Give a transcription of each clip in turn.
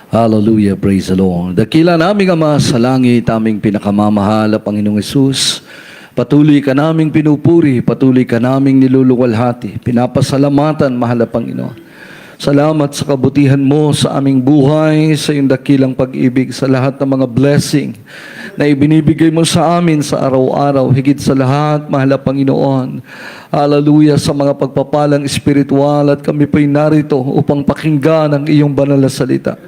Hallelujah, praise the Lord. Dakila naming Ama sa langit, aming pinakamamahal na Panginoong Hesus. Patuloy ka naming pinupuri, patuloy ka naming niluluwalhati. Pinapasalamatan, mahal na Panginoon. Salamat sa kabutihan mo sa aming buhay, sa iyong dakilang pag-ibig, sa lahat ng mga blessing na ibinibigay mo sa amin sa araw-araw. Higit sa lahat, mahal na Panginoon. Hallelujah, sa mga pagpapalang espiritual at kami po'y narito upang pakinggan ang iyong banal na salita.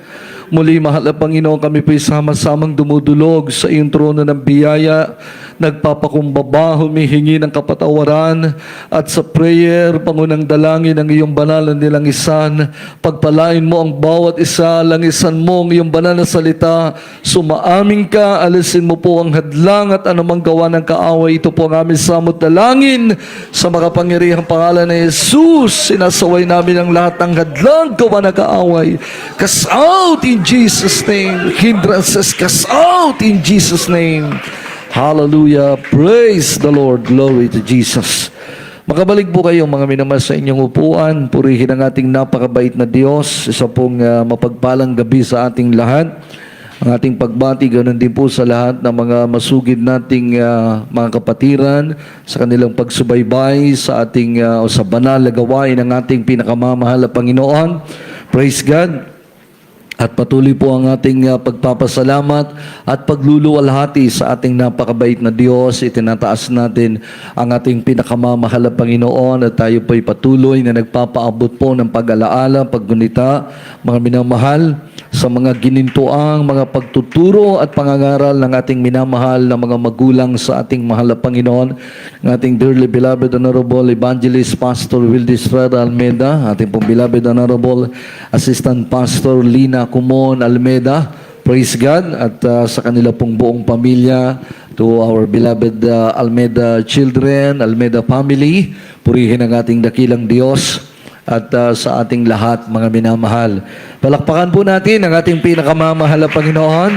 Muli, mahal na Panginoon, kami po'y sama-samang dumudulog sa iyong trono ng biyaya, nagpapakumbaba, humihingi ng kapatawaran, at sa prayer, pangunang dalangin ng iyong banal na nilangisan. Pagpalain mo ang bawat isa, langisan mo ang iyong banal na salita, sumaamin ka, alisin mo po ang hadlang at anumang gawa ng kaaway. Ito po ang aming samot dalangin sa makapangyarihang pangalan ni Jesus. Sinasaway namin ang lahat ng hadlang gawa ng kaaway. Cast out in Jesus' name. Hindrances, cast out in Jesus' name. Hallelujah. Praise the Lord. Glory to Jesus. Makabalik po kayo mga minamahal sa inyong upuan. Purihin ang ating napakabait na Diyos. Isa pong mapagpalang gabi sa ating lahat. Ang ating pagbati, ganun din po sa lahat ng mga masugid nating mga kapatiran sa kanilang pagsubaybay sa ating sa banal na gawain ng ating pinakamamahal na Panginoon. Praise God. At patuloy po ang ating pagpapasalamat at pagluluwalhati sa ating napakabait na Diyos. Itinataas natin ang ating pinakamamahal na Panginoon at tayo po'y patuloy na nagpapaabot po ng pag-alaala, paggunita, mga minamahal, sa mga ginintuang, mga pagtuturo at pangangaral ng ating minamahal na mga magulang sa ating mahal na Panginoon, ng ating dearly beloved Honorable Evangelist Pastor Wildy Estrada Almeida, ating pong beloved Honorable Assistant Pastor Lina Kumon Almeida, praise God, at sa kanila pong buong pamilya, to our beloved Almeida children, Almeida family, purihin ang ating dakilang Diyos, at sa ating lahat, mga minamahal. Palakpakan po natin ang ating pinakamamahal na Panginoon.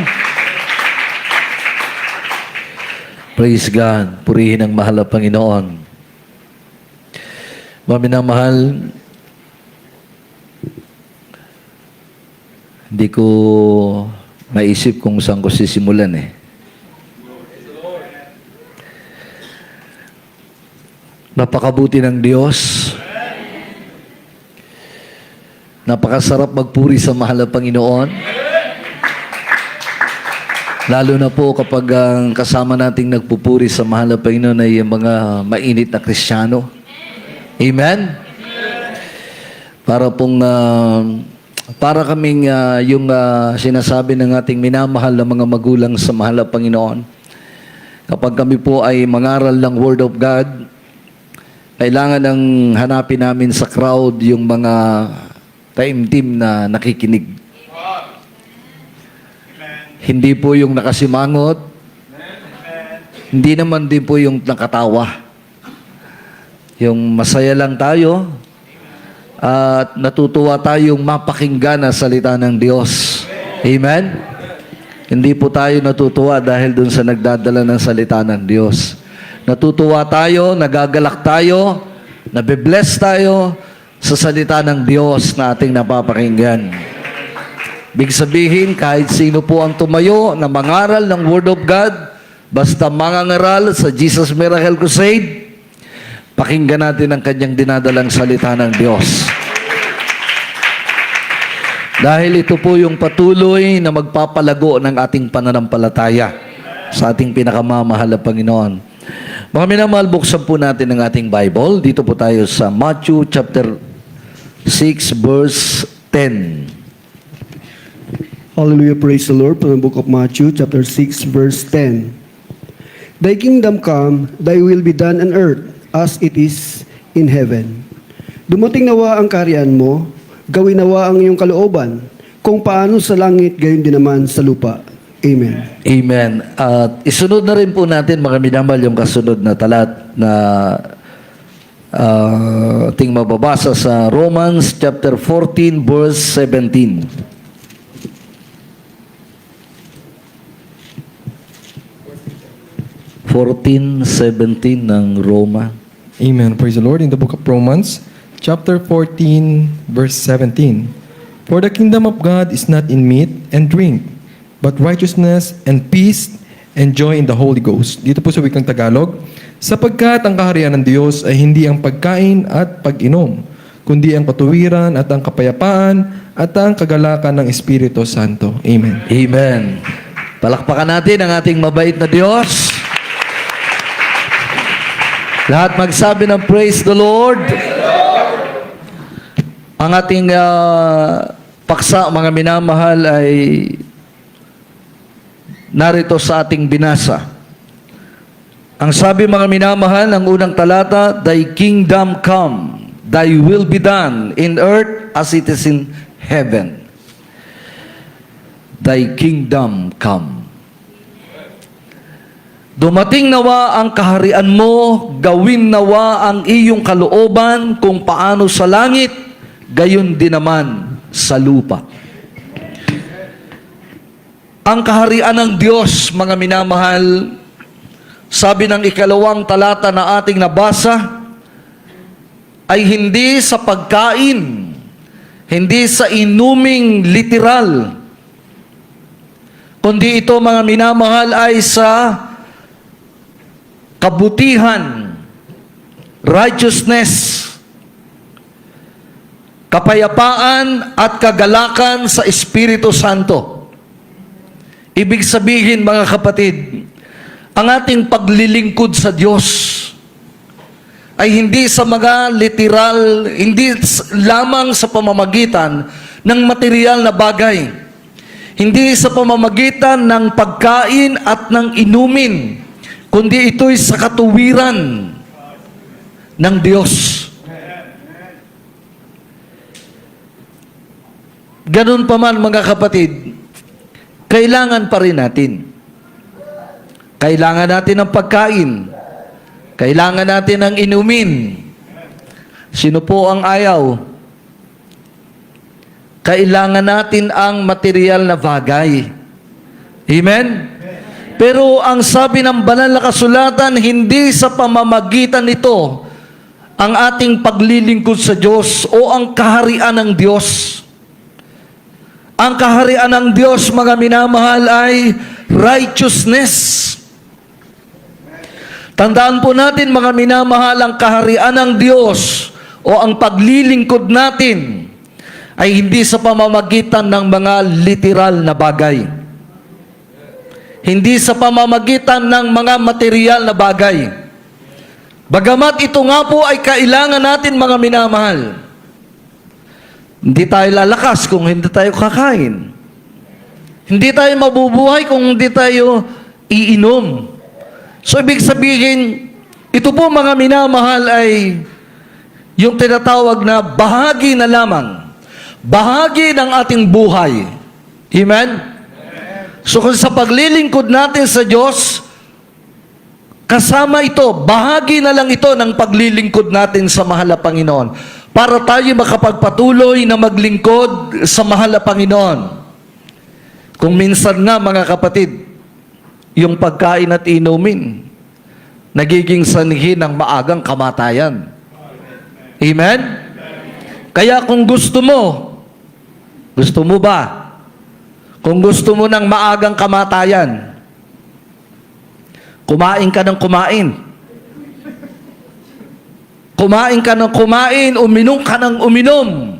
Praise God. Purihin ang mahal na Panginoon. Mga minamahal, hindi ko maisip kung saan ko sisimulan eh. Napakabuti ng Diyos. Napakasarap magpuri sa mahal na Panginoon. Lalo na po kapag ang kasama nating nagpupuri sa mahal na Panginoon ay yung mga mainit na Kristiyano. Amen? Para kaming yung sinasabi ng ating minamahal na mga magulang sa mahal na Panginoon. Kapag kami po ay mangaral ng Word of God, kailangan ng hanapin namin sa crowd yung mga taimtim na nakikinig. Hindi po yung nakasimangot. Hindi naman din po yung nakatawa. Yung masaya lang tayo at natutuwa tayong mapakinggan ang salita ng Diyos. Amen? Hindi po tayo natutuwa dahil dun sa nagdadala ng salita ng Diyos. Natutuwa tayo, nagagalak tayo, nabibless tayo sa salita ng Diyos na ating napapakinggan. Big sabihin, kahit sino po ang tumayo na mangaral ng Word of God, basta mangangaral sa Jesus Miracle Crusade, pakinggan natin ang kanyang dinadalang salita ng Diyos. Dahil ito po yung patuloy na magpapalago ng ating pananampalataya sa ating pinakamamahal na Panginoon. Mga minamahal, buksan po natin ang ating Bible. Dito po tayo sa Matthew chapter 6 verse 10. Hallelujah, praise the Lord. From the book of Matthew, chapter 6, verse 10. Thy kingdom come, thy will be done on earth, as it is in heaven. Dumating nawa ang kaharian mo, gawin nawa ang iyong kalooban, kung paano sa langit, gayon din naman sa lupa. Amen. Amen. At isunod na rin po natin, mga minamahal, yung kasunod na talat na ating mababasa sa Romans chapter 14 verse 17. 14:17 ng Roma. Amen. Praise the Lord. In the book of Romans, chapter 14, verse 17. For the kingdom of God is not in meat and drink, but righteousness and peace and joy in the Holy Ghost. Dito po sa wikang Tagalog, sapagkat ang kaharian ng Diyos ay hindi ang pagkain at pag-inom, kundi ang katuwiran at ang kapayapaan at ang kagalakan ng Espiritu Santo. Amen. Amen. Palakpakan natin ang ating mabait na Diyos. Lahat magsabi ng praise the Lord. Ang ating paksa, mga minamahal, ay narito sa ating binasa. Ang sabi, mga minamahal, ng unang talata, Thy kingdom come, Thy will be done in earth as it is in heaven. Thy kingdom come. Dumating nawa ang kaharian mo, gawin nawa ang iyong kalooban kung paano sa langit, gayon din naman sa lupa. Ang kaharian ng Diyos, mga minamahal, sabi ng ikalawang talata na ating nabasa, ay hindi sa pagkain, hindi sa inuming literal, kundi ito, mga minamahal, ay sa kabutihan, righteousness, kapayapaan at kagalakan sa Espiritu Santo. Ibig sabihin, mga kapatid, ang ating paglilingkod sa Diyos ay hindi sa mga literal, hindi lamang sa pamamagitan ng material na bagay, hindi sa pamamagitan ng pagkain at ng inumin, kundi ito'y sa katuwiran ng Diyos. Ganun pa man, mga kapatid, kailangan pa rin natin. Kailangan natin ng pagkain. Kailangan natin ng inumin. Sino po ang ayaw? Kailangan natin ang material na bagay. Amen? Pero ang sabi ng banal na kasulatan, hindi sa pamamagitan nito ang ating paglilingkod sa Diyos o ang kaharian ng Diyos. Ang kaharian ng Diyos, mga minamahal, ay righteousness. Tandaan po natin, mga minamahal, ang kaharian ng Diyos o ang paglilingkod natin ay hindi sa pamamagitan ng mga literal na bagay. Hindi sa pamamagitan ng mga material na bagay. Bagamat ito nga po ay kailangan natin, mga minamahal. Hindi tayo lalakas kung hindi tayo kakain. Hindi tayo mabubuhay kung hindi tayo iinom. So, ibig sabihin, ito po, mga minamahal, ay yung tinatawag na bahagi na lamang. Bahagi ng ating buhay. Amen? So, kung sa paglilingkod natin sa Diyos, kasama ito, bahagi na lang ito ng paglilingkod natin sa mahal na Panginoon para tayo makapagpatuloy na maglingkod sa mahal na Panginoon. Kung minsan nga, mga kapatid, yung pagkain at inumin, nagiging sanhi ng maagang kamatayan. Amen? Kaya kung gusto mo ba? Kung gusto mo ng maagang kamatayan, kumain ka ng kumain. Kumain ka ng kumain, uminom ka ng uminom.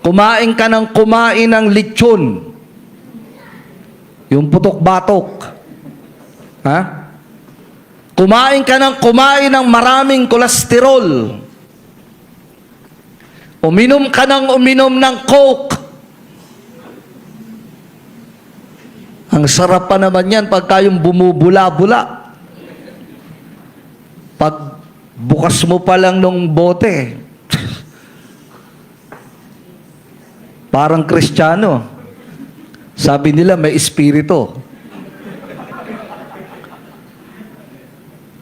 Kumain ka ng kumain ng lechon. Yung putok-batok. Ha? Kumain ka ng kumain ng maraming kolesterol. Uminom ka ng uminom ng Coke. Ang sarap pa naman yan pag tayong bumubula-bula. Pag bukas mo pa lang nung bote, parang Kristiyano. Sabi nila may espiritu.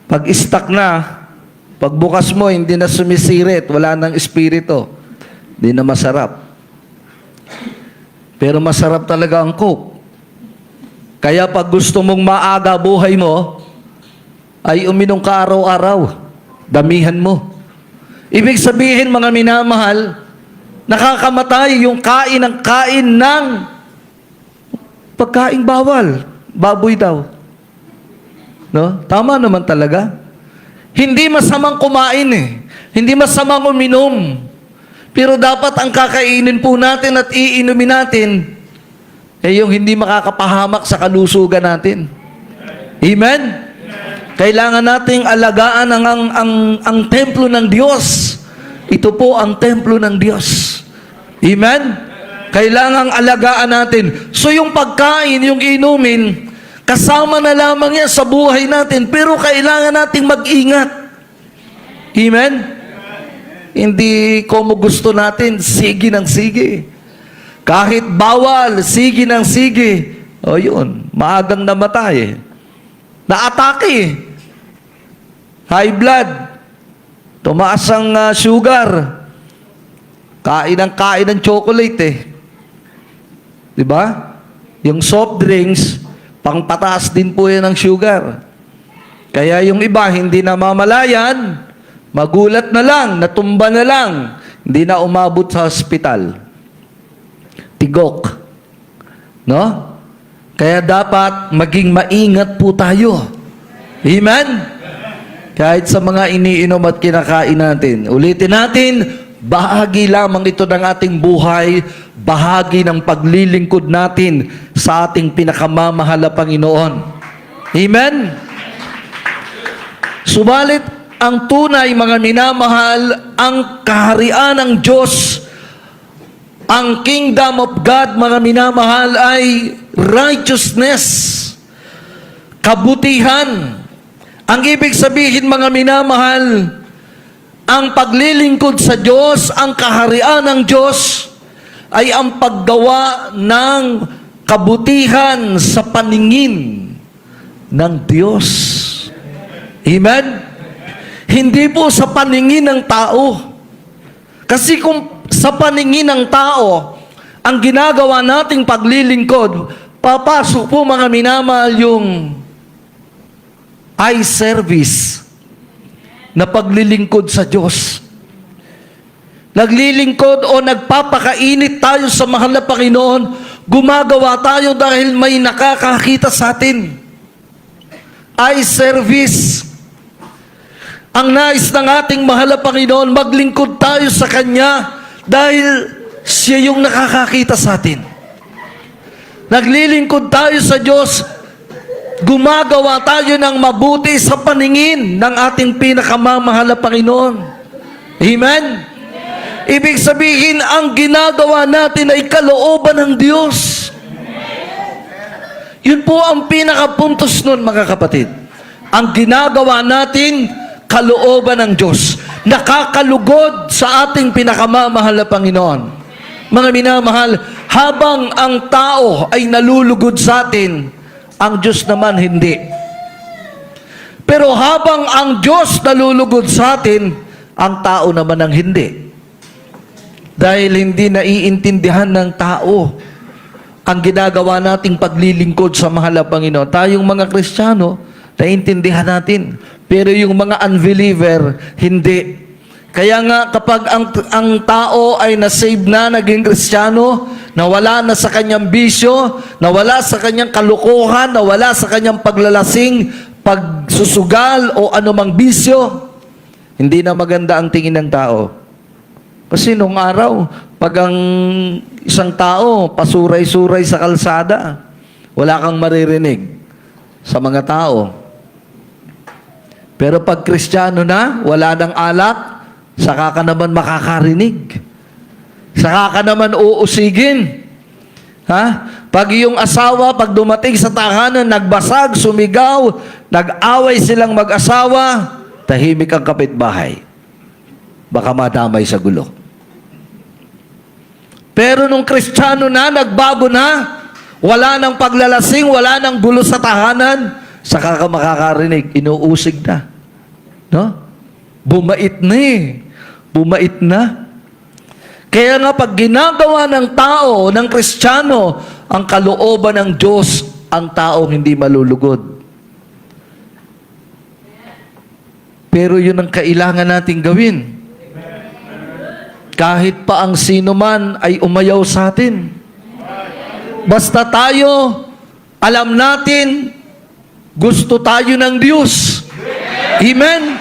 Pag stuck na, pag bukas mo, hindi na sumisirit, wala nang espiritu. Hindi na masarap. Pero masarap talaga ang Coke. Kaya pag gusto mong maaga buhay mo, ay uminom ka araw-araw. Damihan mo. Ibig sabihin, mga minamahal, Nakakamatay yung kain ng pagkaing bawal. Baboy daw. No? Tama naman talaga. Hindi masamang kumain eh. Hindi masamang uminom. Pero dapat ang kakainin po natin at iinumin natin yung hindi makakapahamak sa kalusugan natin. Amen? Kailangan nating alagaan ang templo ng Diyos. Ito po ang templo ng Diyos. Amen? Kailangang alagaan natin. So yung pagkain, yung inumin, kasama na lamang yan sa buhay natin, pero kailangan nating mag-ingat. Amen? Hindi como gusto natin, sige ng sige. Kahit bawal, sige ng sige. O yun, maagang namatay. Naatake. High blood. Tumaas ang sugar. Kain ng chocolate eh. Diba? Yung soft drinks, pangpataas din po yan ng sugar. Kaya yung iba, hindi na mamalayan, magulat na lang, natumba na lang, hindi na umabot sa hospital. Tigok. No? Kaya dapat maging maingat po tayo. Amen? Kahit sa mga iniinom at kinakain natin. Ulitin natin, bahagi lamang ito ng ating buhay, bahagi ng paglilingkod natin sa ating pinakamamahal na Panginoon. Amen? Subalit, ang tunay, mga minamahal, ang kaharian ng Diyos, ang kingdom of God, mga minamahal, ay righteousness, kabutihan. Ang ibig sabihin, mga minamahal, ang paglilingkod sa Diyos, ang kaharian ng Diyos, ay ang paggawa ng kabutihan sa paningin ng Diyos. Amen? Hindi po sa paningin ng tao. Kasi kung sa paningin ng tao, ang ginagawa nating paglilingkod, papasok po, mga minamahal, yung eye service na paglilingkod sa Diyos. Naglilingkod o nagpapakainit tayo sa mahal na Panginoon, gumagawa tayo dahil may nakakakita sa atin. Eye service. Ang nais ng ating mahal na Panginoon, maglingkod tayo sa Kanya dahil siya yung nakakakita sa atin. Naglilingkod tayo sa Diyos, gumagawa tayo ng mabuti sa paningin ng ating pinakamamahal na Panginoon. Amen? Ibig sabihin, ang ginagawa natin ay kalooban ng Diyos. Yun po ang pinakapuntos nun, mga kapatid. Ang ginagawa natin, kalooban ng Diyos. Nakakalugod sa ating pinakamamahal na Panginoon. Mga minamahal, habang ang tao ay nalulugod sa atin, ang Diyos naman hindi. Pero habang ang Diyos nalulugod sa atin, ang tao naman ang hindi. Dahil hindi naiintindihan ng tao ang ginagawa nating paglilingkod sa mahal na Panginoon. Tayong mga Kristiyano, naiintindihan natin. Pero yung mga unbeliever, hindi. Kaya nga kapag ang tao ay nasave na, naging Kristiyano, nawala na sa kanyang bisyo, nawala sa kanyang kalukuhan, nawala sa kanyang paglalasing, pagsusugal o anumang bisyo, hindi na maganda ang tingin ng tao. Kasi nung araw, pag ang isang tao pasuray-suray sa kalsada, wala kang maririnig sa mga tao. Pero pag Kristiyano na, wala nang alak, saka ka naman makakarinig. Saka ka naman uusigin. Ha? Pag iyong asawa, pag dumating sa tahanan, nagbasag, sumigaw, nag-away silang mag-asawa, tahimik ang kapitbahay. Baka madamay sa gulo. Pero nung Kristiyano na, nagbago na, wala nang paglalasing, wala nang gulo sa tahanan, saka ka makakarinig, inuusig na. No? Bumait na eh. Bumait na. Kaya nga pag ginagawa ng tao, ng Kristiyano, ang kalooban ng Diyos, ang taong hindi malulugod. Pero yun ang kailangan nating gawin. Kahit pa ang sino man ay umayaw sa atin. Basta tayo, alam natin, gusto tayo ng Diyos. Amen?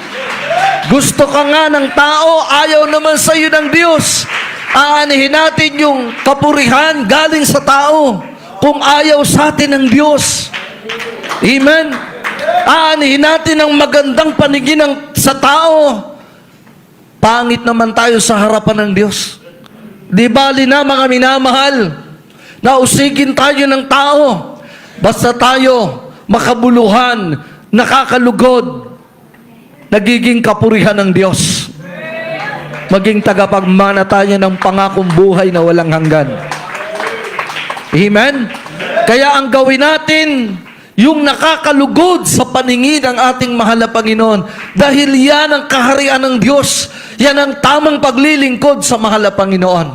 Gusto ka nga ng tao, ayaw naman sa iyo ng Diyos. Aanihin natin yung kapurihan galing sa tao kung ayaw sa atin ng Diyos. Amen? Aanihin natin ang magandang paningin sa tao. Pangit naman tayo sa harapan ng Diyos. Di bali na mga minamahal, nausigin tayo ng tao. Basta tayo makabuluhan, nakakalugod, nagiging kapurihan ng Diyos. Maging tagapagmana tayo ng pangakong buhay na walang hanggan. Amen? Kaya ang gawin natin, yung nakakalugod sa paningin ng ating mahal na Panginoon, dahil yan ang kaharian ng Diyos, yan ang tamang paglilingkod sa mahal na Panginoon.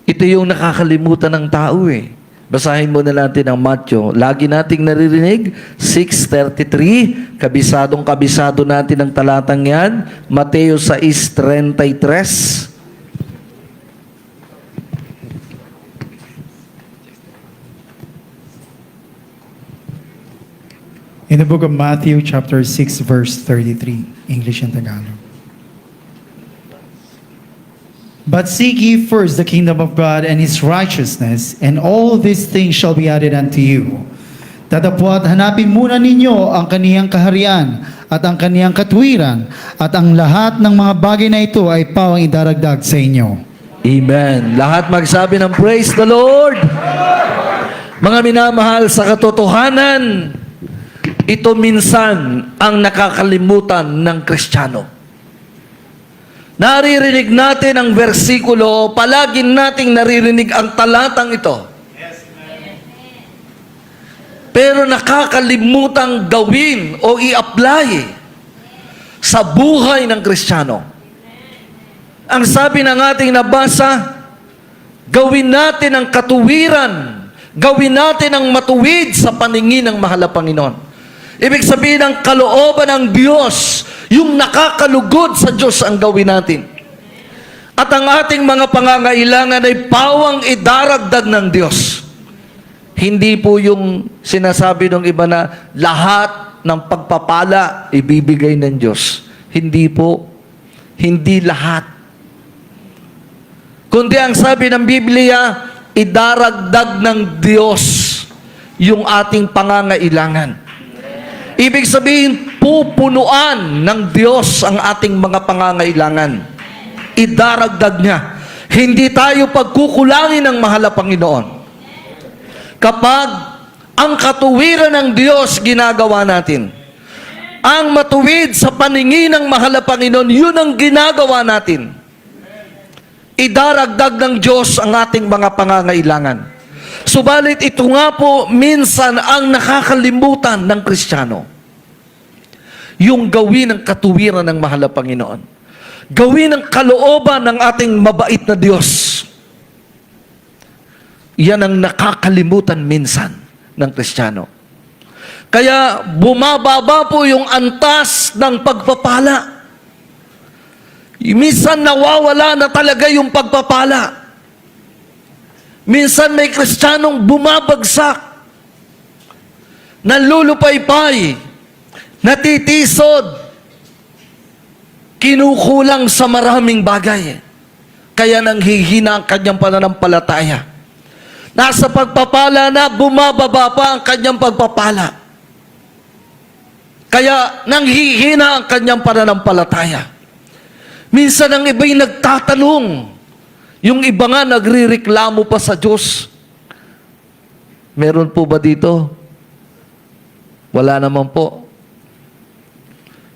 Ito yung nakakalimutan ng tao eh. Basahin muna natin ang Matthew. Lagi nating naririnig, 6:33, kabisado natin ang talatang yan. Mateo 6:33. In the book of Matthew, chapter 6, verse 33, English and Tagalog. But seek ye first the kingdom of God and His righteousness, and all these things shall be added unto you. Tatapwat, hanapin muna ninyo ang kaniyang kaharian at ang kaniyang katwiran, at ang lahat ng mga bagay na ito ay pawang idaragdag sa inyo. Amen. Lahat magsabi ng praise the Lord. Mga minamahal, sa katotohanan, ito minsan ang nakakalimutan ng Kristiyano. Naririnig natin ang versikulo, palagi nating naririnig ang talatang ito. Pero nakakalimutang gawin o i-apply sa buhay ng Kristiyano. Ang sabi ng ating nabasa, gawin natin ang katuwiran, gawin natin ang matuwid sa paningin ng mahal na Panginoon. Ibig sabihin ng kalooban ng Diyos, yung nakakalugod sa Diyos ang gawin natin. At ang ating mga pangangailangan ay pawang idaragdag ng Diyos. Hindi po yung sinasabi ng iba na lahat ng pagpapala ibibigay ng Diyos. Hindi po. Hindi lahat. Kundi ang sabi ng Biblia, idaragdag ng Diyos yung ating pangangailangan. Ibig sabihin, pupunuan ng Diyos ang ating mga pangangailangan. Idaragdag niya. Hindi tayo pagkukulangin ng mahal na Panginoon. Kapag ang katuwiran ng Diyos ginagawa natin, ang matuwid sa paningin ng mahal na Panginoon, yun ang ginagawa natin. Idaragdag ng Diyos ang ating mga pangangailangan. Subalit ito nga po minsan ang nakakalimutan ng Kristiyano. Yung gawin ng katuwiran ng mahal na Panginoon. Gawin ang kalooban ng ating mabait na Diyos. Yan ang nakakalimutan minsan ng Kristiyano. Kaya bumababa po yung antas ng pagpapala. Minsan nawawala na talaga yung pagpapala. Minsan may Kristiyanong bumabagsak, nanlulupaypay, natitisod, kinukulang sa maraming bagay. Kaya nanghihina ang kanyang pananampalataya. Nasa pagpapala na, bumababa pa ang kanyang pagpapala. Kaya nanghihina ang kanyang pananampalataya. Minsan ang iba'y nagtatanong, yung iba nga nagrireklamo pa sa Diyos. Meron po ba dito? Wala naman po.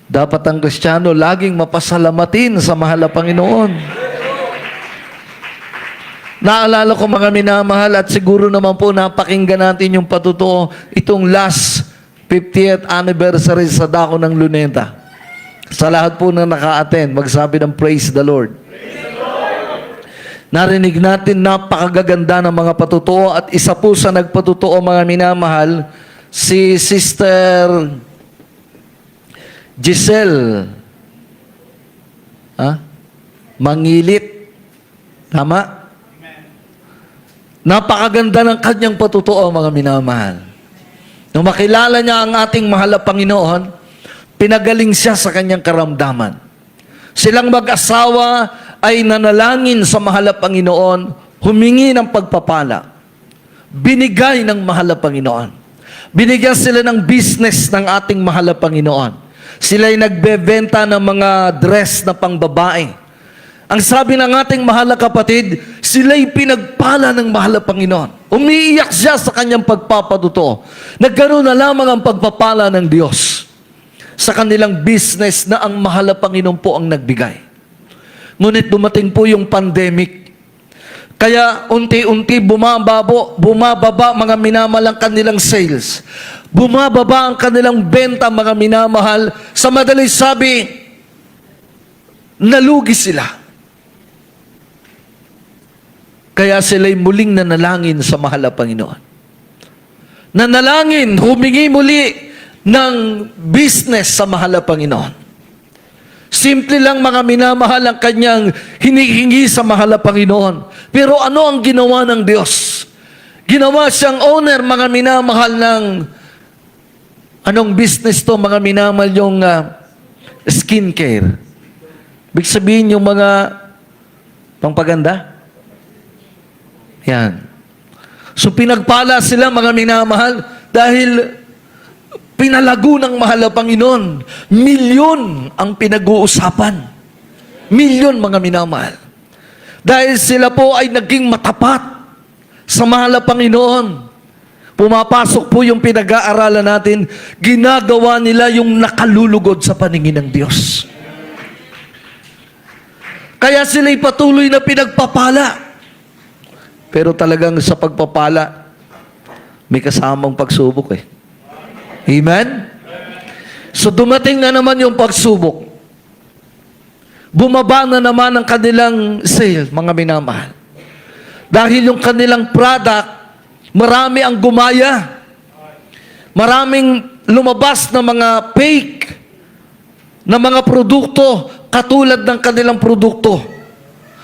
Dapat ang Kristiyano laging mapasalamatin sa mahal na Panginoon. Naalala ko mga minamahal at siguro naman po napakinggan natin yung patutuo itong last 50th anniversary sa Dako ng Luneta. Sa lahat po na naka-attend, magsabi ng praise the Lord. Narinig natin napakagaganda ng mga patutuo at isa po sa nagpatutuo mga minamahal, si Sister Giselle. mangilit. Tama? Napakaganda ng kanyang patutuo, mga minamahal. Nung makilala niya ang ating mahal na Panginoon, pinagaling siya sa kanyang karamdaman. Silang mag-asawa ay nanalangin sa mahal na Panginoon, humingi ng pagpapala. Binigay ng mahal na Panginoon. Binigyan sila ng business ng ating mahal na Panginoon. Sila'y nagbebenta ng mga dress na pangbabae. Ang sabi ng ating mahal na kapatid, sila'y pinagpala ng mahal na Panginoon. Umiiyak siya sa kanyang pagpapatuto. Nagkaroon na lamang ang pagpapala ng Diyos sa kanilang business na ang mahal na Panginoon po ang nagbigay. Ngunit dumating po yung pandemic. Kaya unti-unti bumababa mga minamahal ang kanilang sales. Bumababa ang kanilang benta, mga minamahal. Sa madaling sabi, nalugi sila. Kaya sila'y muling nanalangin sa mahal na Panginoon. Nanalangin, humingi muli ng business sa mahal na Panginoon. Simple lang, mga minamahal, ang kanyang hinihingi sa mahal na Panginoon. Pero ano ang ginawa ng Diyos? Ginawa siyang owner, mga minamahal, ng anong business to, mga minamahal, yung skincare. Ibig sabihin yung mga pangpaganda? Yan. So pinagpala sila, mga minamahal, dahil pinalago ng mahal na Panginoon. Milyon ang pinag-uusapan. Milyon, mga minamahal. Dahil sila po ay naging matapat sa mahal na Panginoon. Pumapasok po yung pinag-aaralan natin, ginagawa nila yung nakalulugod sa paningin ng Diyos. Kaya sila'y patuloy na pinagpapala. Pero talagang sa pagpapala, may kasamang pagsubok eh. Amen? So dumating na naman yung pagsubok. Bumaba na naman ang kanilang sale, mga minamahal. Dahil yung kanilang product, marami ang gumaya. Maraming lumabas na mga fake na mga produkto katulad ng kanilang produkto.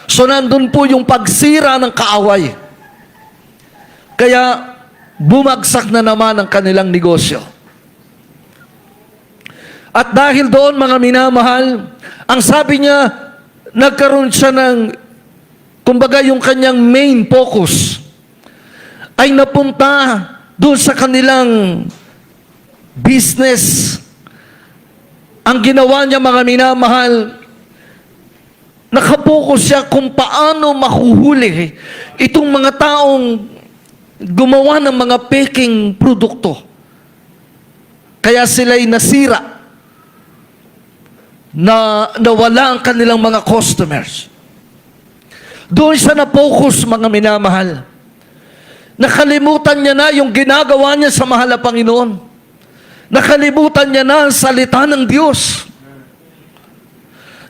So nandun po yung pagsira ng kaaway. Kaya bumagsak na naman ang kanilang negosyo. At dahil doon, mga minamahal, ang sabi niya, nagkaroon siya ng, kumbaga yung kanyang main focus, ay napunta doon sa kanilang business. Ang ginawa niya, mga minamahal, nakapokus siya kung paano mahuhuli itong mga taong gumawa ng mga peking produkto. Kaya sila'y nasira, na nawala ang kanilang mga customers. Doon siya na-focus, mga minamahal. Nakalimutan niya na yung ginagawa niya sa mahal na Panginoon. Nakalimutan niya na ang salita ng Diyos.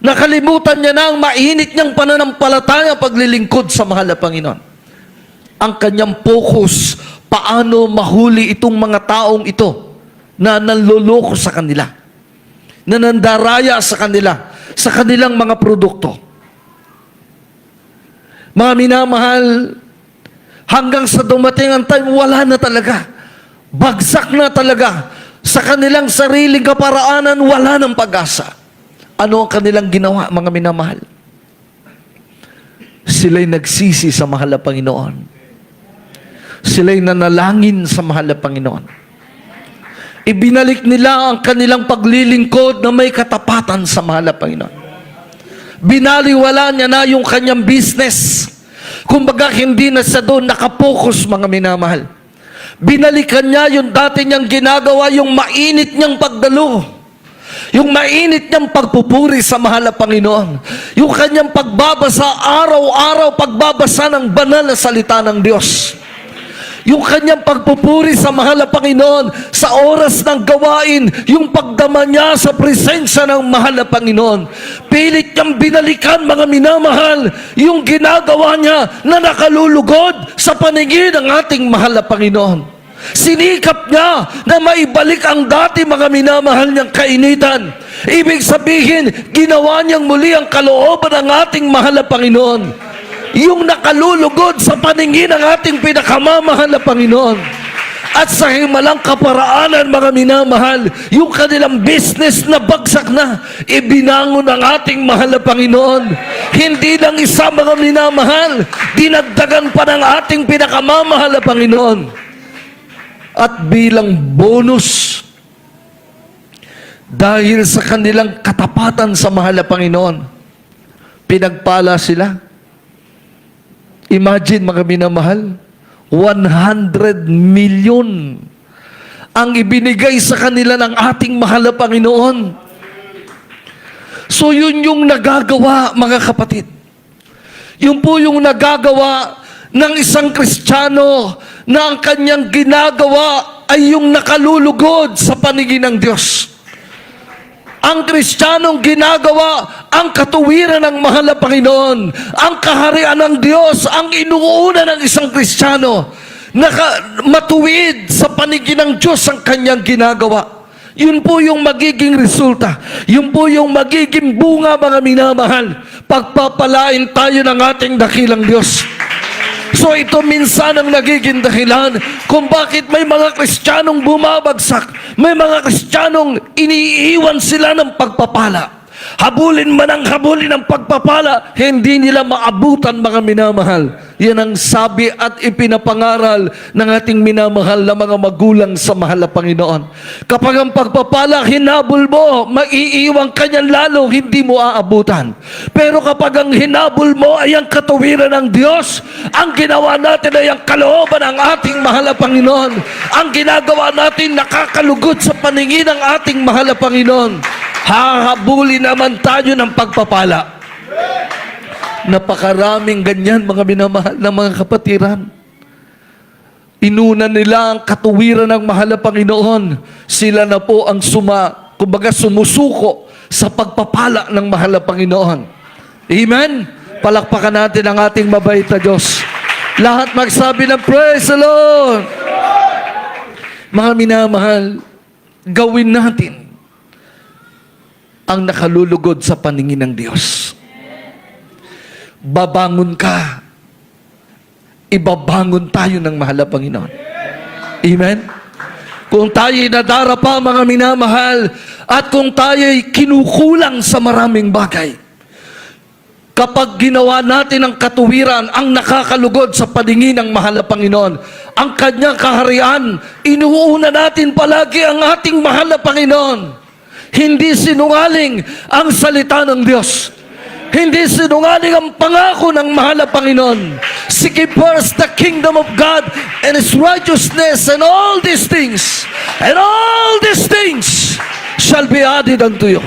Nakalimutan niya na ang mainit niyang pananampalataya paglilingkod sa mahal na Panginoon. Ang kanyang focus, paano mahuli itong mga taong ito na nanloloko sa kanila, na nandaraya sa kanila, sa kanilang mga produkto. Mga minamahal, hanggang sa dumating ang time, wala na talaga. Bagsak na talaga. Sa kanilang sariling kaparaanan, wala ng pag-asa. Ano ang kanilang ginawa, mga minamahal? Sila'y nagsisi sa mahal na Panginoon. Sila'y nanalangin sa mahal na Panginoon. Ibinalik nila ang kanilang paglilingkod na may katapatan sa mahal na Panginoon. Binaliwala niya na yung kanyang business. Kumbaga, hindi na siya doon nakapokus, mga minamahal. Binalikan niya yung dati niyang ginagawa, yung mainit niyang pagdalo. Yung mainit niyang pagpupuri sa mahal na Panginoon. Yung kanyang pagbabasa, araw-araw pagbabasa ng banal na salita ng Diyos. Yung kanyang pagpupuri sa mahal na Panginoon sa oras ng gawain, yung pagdama niya sa presensya ng mahal na Panginoon. Pilit niyang binalikan, mga minamahal, yung ginagawa niya na nakalulugod sa paningin ng ating mahal na Panginoon. Sinikap niya na maibalik ang dati, mga minamahal niyang kainitan. Ibig sabihin, ginawa niyang muli ang kalooban ng ating mahal na Panginoon. Yung nakalulugod sa paningin ng ating pinakamamahal na Panginoon. At sa himalang kaparaanan, mga minamahal, yung kanilang business na bagsak na, ibinangon ng ating mahal na Panginoon. Hindi lang isa, mga minamahal, dinagdagan pa ng ating pinakamamahal na Panginoon. At bilang bonus, dahil sa kanilang katapatan sa mahal na Panginoon, pinagpala sila. Imagine, mga minamahal, 100 million ang ibinigay sa kanila ng ating mahal na Panginoon. So yun yung nagagawa, mga kapatid. Yun po yung nagagawa ng isang Kristiyano na ang kanyang ginagawa ay yung nakalulugod sa paningin ng Diyos. Ang Kristiyanong ginagawa ang katuwiran ng mahal na Panginoon. Ang kaharian ng Diyos ang inuuna ng isang Kristiyano. Matuwid sa paningin ng Diyos ang kanyang ginagawa. Yun po yung magiging resulta. Yun po yung magiging bunga, mga minamahal. Pagpapalain tayo ng ating dakilang Diyos. So ito minsan ang nagiging dahilan kung bakit may mga Kristiyanong bumabagsak, may mga Kristiyanong iniiwan sila ng pagpapala. Habulin man ang habulin ng pagpapala, hindi nila maabutan, mga minamahal. Yan ang sabi at ipinapangaral ng ating minamahal na mga magulang sa mahal na Panginoon. Kapag ang pagpapala hinabol mo, maiiwan ka niyan lalo, hindi mo aabutan. Pero kapag ang hinabol mo ay ang katuwiran ng Diyos, ang ginawa natin ay ang kalooban ng ating mahal na Panginoon. Ang ginagawa natin nakakalugod sa paningin ng ating mahal na Panginoon. Hahabulin naman tayo ng pagpapala. Napakaraming ganyan, mga minamahal na mga kapatiran. Inuna nila ang katuwiran ng mahal na Panginoon. Sila na po ang sumusuko sa pagpapala ng mahal na Panginoon. Amen? Palakpakan natin ang ating mabait na Diyos. Lahat magsabi ng praise the Lord. Mga minamahal, gawin natin ang nakalulugod sa paningin ng Diyos. Babangon ka. Ibabangon tayo ng mahal na Panginoon. Amen? Kung tayo'y nadarapa, mga minamahal, at kung tayo'y kinukulang sa maraming bagay, kapag ginawa natin ang katuwiran, ang nakakalugod sa paningin ng mahal na Panginoon, ang kanyang kaharian, inuuna natin palagi ang ating mahal na Panginoon. Hindi sinungaling ang salita ng Diyos. Hindi sinungaling ang pangako ng mahal na Panginoon. Seek ye first the kingdom of God and His righteousness, and all these things shall be added unto you.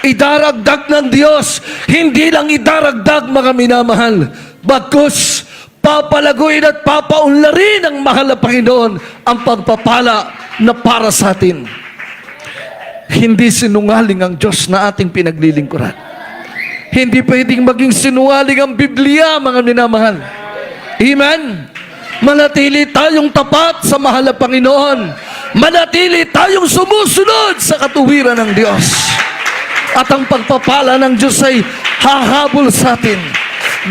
Idaragdag ng Diyos, hindi lang idaragdag, mga minamahal, bagkus papalaguin at papaunlarin ng mahal na Panginoon ang pagpapala na para sa atin. Hindi sinungaling ang Diyos na ating pinaglilingkuran. Hindi pwedeng maging sinungaling ang Biblia, mga minamahal. Amen? Manatili tayong tapat sa mahal na Panginoon. Manatili tayong sumusunod sa katuwiran ng Diyos. At ang pagpapala ng Diyos ay hahabol sa atin.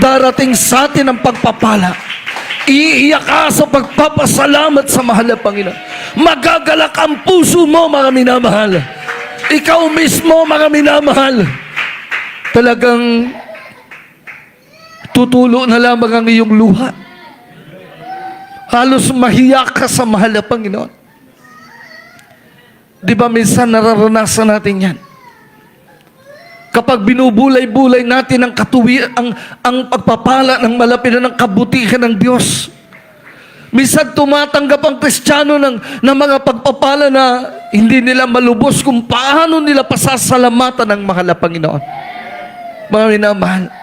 Darating sa atin ang pagpapala. Iiyak ka sa pagpapasalamat sa mahal na Panginoon. Magagalak ang puso mo, mga minamahal. Ikaw mismo, mga minamahal, talagang tutulo na lamang ang iyong luha. Halos mahiyak ka sa mahal na Panginoon. Di ba minsan nararanasan natin yan? Kapag binubulay-bulay natin ang ang pagpapala ng malapitan ng kabutihan ng Diyos. Minsan tumatanggap ang Kristiyano ng mga pagpapala na hindi nila malubos kung paano nila pasasalamatan ng mahal na Panginoon. Mga minamahal,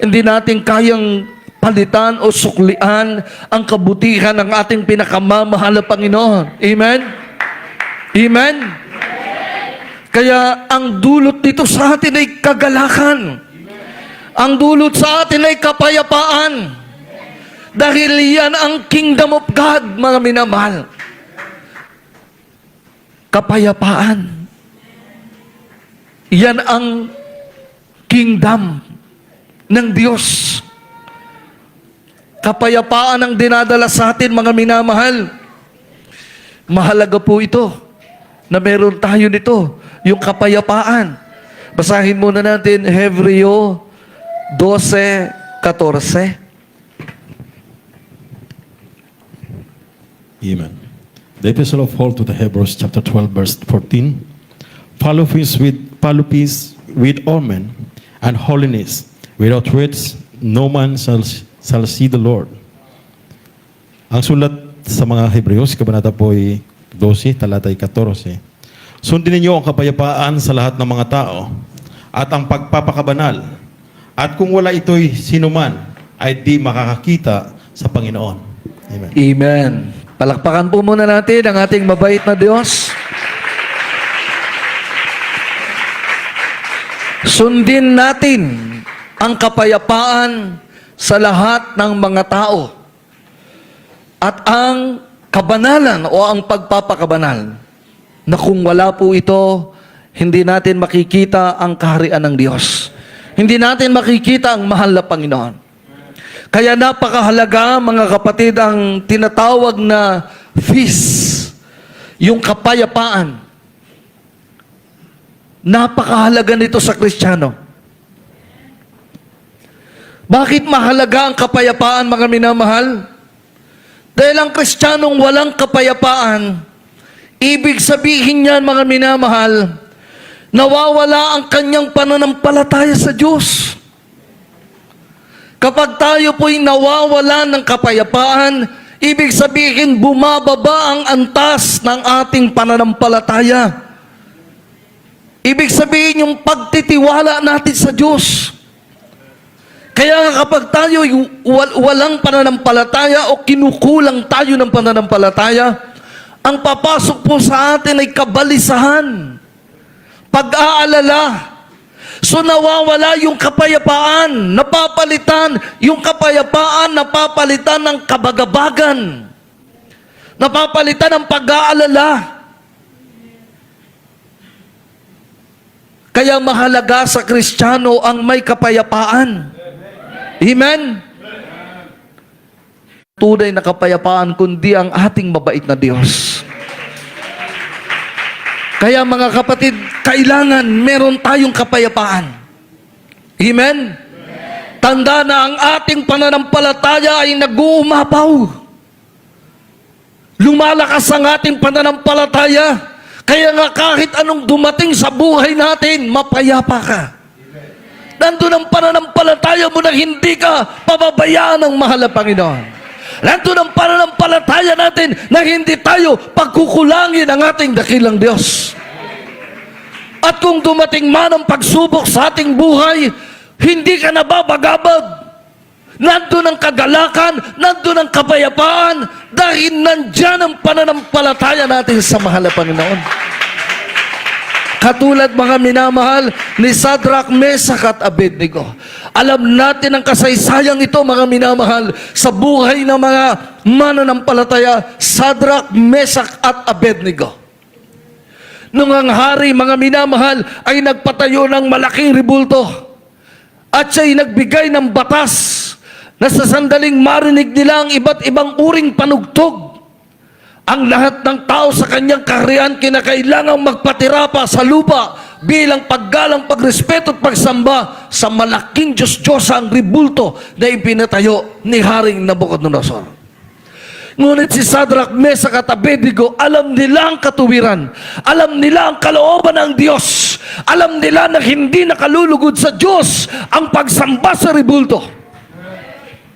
hindi natin kayang palitan o suklian ang kabutihan ng ating pinakamamahal na Panginoon. Amen? Amen? Kaya ang dulot dito sa atin ay kagalakan. Ang dulot sa atin ay kapayapaan. Dahil yan ang kingdom of God, mga minamahal. Kapayapaan. Yan ang kingdom ng Diyos. Kapayapaan ang dinadala sa atin, mga minamahal. Mahalaga po ito na meron tayo nito, yung kapayapaan. Basahin muna natin Hebreo 12:14. Amen. The epistle of Paul to the Hebrews, chapter 12, verse 14. Follow peace with all men, and holiness, without which no man shall see the Lord. Ang sulat sa mga Hebreos, kabanata po ay 12, talatay 14. Sundin ninyo ang kapayapaan sa lahat ng mga tao, at ang pagpapakabanal, at kung wala ito'y sinuman, ay di makakakita sa Panginoon. Amen. Amen. Palakpakan po muna natin ang ating mabait na Diyos. Sundin natin ang kapayapaan sa lahat ng mga tao at ang kabanalan o ang pagpapakabanal na kung wala po ito, hindi natin makikita ang kaharian ng Diyos. Hindi natin makikita ang mahal na Panginoon. Kaya napakahalaga, mga kapatid, ang tinatawag na peace, yung kapayapaan. Napakahalaga nito sa Kristiyano. Bakit mahalaga ang kapayapaan, mga minamahal? Dahil ang Kristiyanong walang kapayapaan, ibig sabihin niyan, mga minamahal, nawawala ang kanyang pananampalataya sa Diyos. Kapag tayo po'y nawawala ng kapayapaan, ibig sabihin bumababa ang antas ng ating pananampalataya. Ibig sabihin yung pagtitiwala natin sa Diyos. Kaya nga kapag tayo walang pananampalataya o kinukulang tayo ng pananampalataya, ang papasok po sa atin ay kabalisahan, pag-aalala. So nawawala yung kapayapaan, napapalitan yung kapayapaan, napapalitan ng kabagabagan, napapalitan ng pag-aalala. Kaya mahalaga sa Kristiyano ang may kapayapaan. Amen? Tunay na kapayapaan kundi ang ating mabait na Diyos. Kaya mga kapatid, kailangan meron tayong kapayapaan. Amen? Tanda na ang ating pananampalataya ay nag-uumapaw. Lumalakas ang ating pananampalataya. Kaya nga kahit anong dumating sa buhay natin, mapayapa ka. Nandun ang pananampalataya mo na hindi ka pababayaan ng mahal na Panginoon. Nandun ang pananampalataya natin na hindi tayo pagkukulangin ang ating dakilang Diyos. At kung dumating man ang pagsubok sa ating buhay, hindi ka nababagabag. Nandun ang kagalakan, nandun ang kapayapaan, dahil nandyan ang pananampalataya natin sa mahal na Panginoon. Katulad, mga minamahal, ni Shadrach, Meshach at Abednego. Alam natin ang kasaysayang ito, mga minamahal, sa buhay ng mga mananampalataya, Shadrach, Meshach at Abednego. Nung ang hari, mga minamahal, ay nagpatayo ng malaking ribulto at siya'y nagbigay ng batas na sa sandaling marinig nila ang iba't ibang uring panugtog, ang lahat ng tao sa kanyang kaharian kinakailangang magpatira pa sa lupa bilang paggalang, pagrespeto at pagsamba sa malaking Diyos-Diyosa ang ribulto na ipinatayo ni Haring Nabucodonosor. Ngunit si Shadrach, Meshach at Abednego, alam nila ang katuwiran, alam nila ang kalooban ng Diyos, alam nila na hindi nakalulugod sa Diyos ang pagsamba sa ribulto.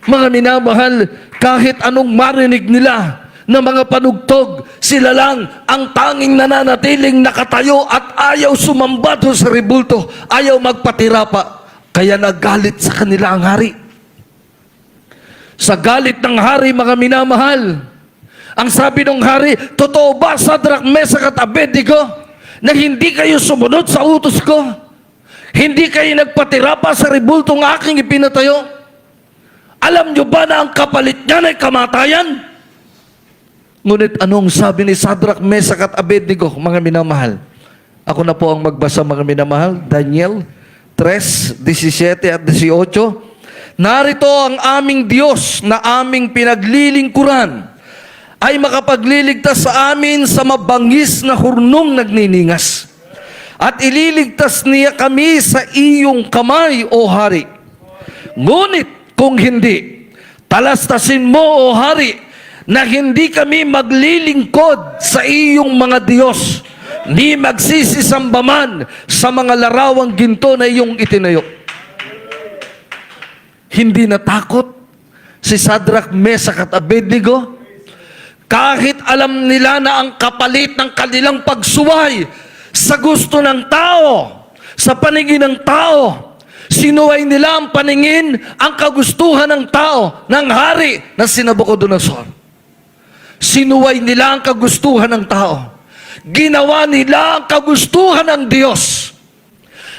Mga minamahal, kahit anong marinig nila na mga panugtog, sila lang ang tanging nananatiling nakatayo at ayaw sumamba doon sa ribulto, ayaw magpatira pa. Kaya nagalit sa kanila ang hari. Sa galit ng hari, mga minamahal, ang sabi ng hari, totoo ba, Shadrach, Meshach at Abednego, na hindi kayo sumunod sa utos ko? Hindi kayo nagpatira pa sa ribultong aking ipinatayo? Alam nyo ba na ang kapalit niyan ay kamatayan? Ngunit anong sabi ni Shadrach, Meshach at Abednego, mga minamahal? Ako na po ang magbasa, mga minamahal. Daniel 3:17 at 18. Narito ang aming Diyos na aming pinaglilingkuran ay makapagliligtas sa amin sa mabangis na hurnong nagniningas. At ililigtas niya kami sa iyong kamay, O Hari. Ngunit kung hindi, talastasin mo, O Hari, na hindi kami maglilingkod sa iyong mga Diyos, ni magsisisamba man sa mga larawang ginto na iyong itinayo. Hindi natakot si Sadrach, Mesach at Abednego, kahit alam nila na ang kapalit ng kanilang pagsuway sa gusto ng tao, sa paningin ng tao, sinuway nila ang paningin, ang kagustuhan ng tao, ng hari na si Nabucodonosor. Sinuway nila ang kagustuhan ng tao. Ginawa nila ang kagustuhan ng Diyos.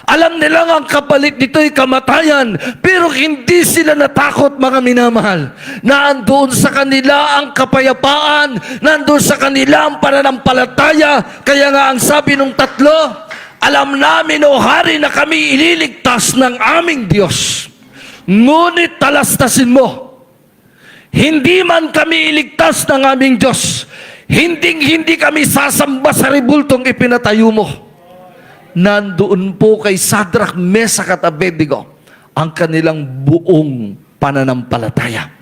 Alam nila nga ang kapalit nito'y kamatayan, pero hindi sila natakot, mga minamahal. Nandoon sa kanila ang kapayapaan, nandoon sa kanila ang pananampalataya. Kaya nga ang sabi ng tatlo, alam namin, O Hari, na kami ililigtas ng aming Diyos. Ngunit talastasin mo, hindi man kami iligtas ng aming Diyos, hindi kami sasamba sa rebultong ipinatayo mo. Nandoon po kay Sadrach, Mesach at Abednego ang kanilang buong pananampalataya.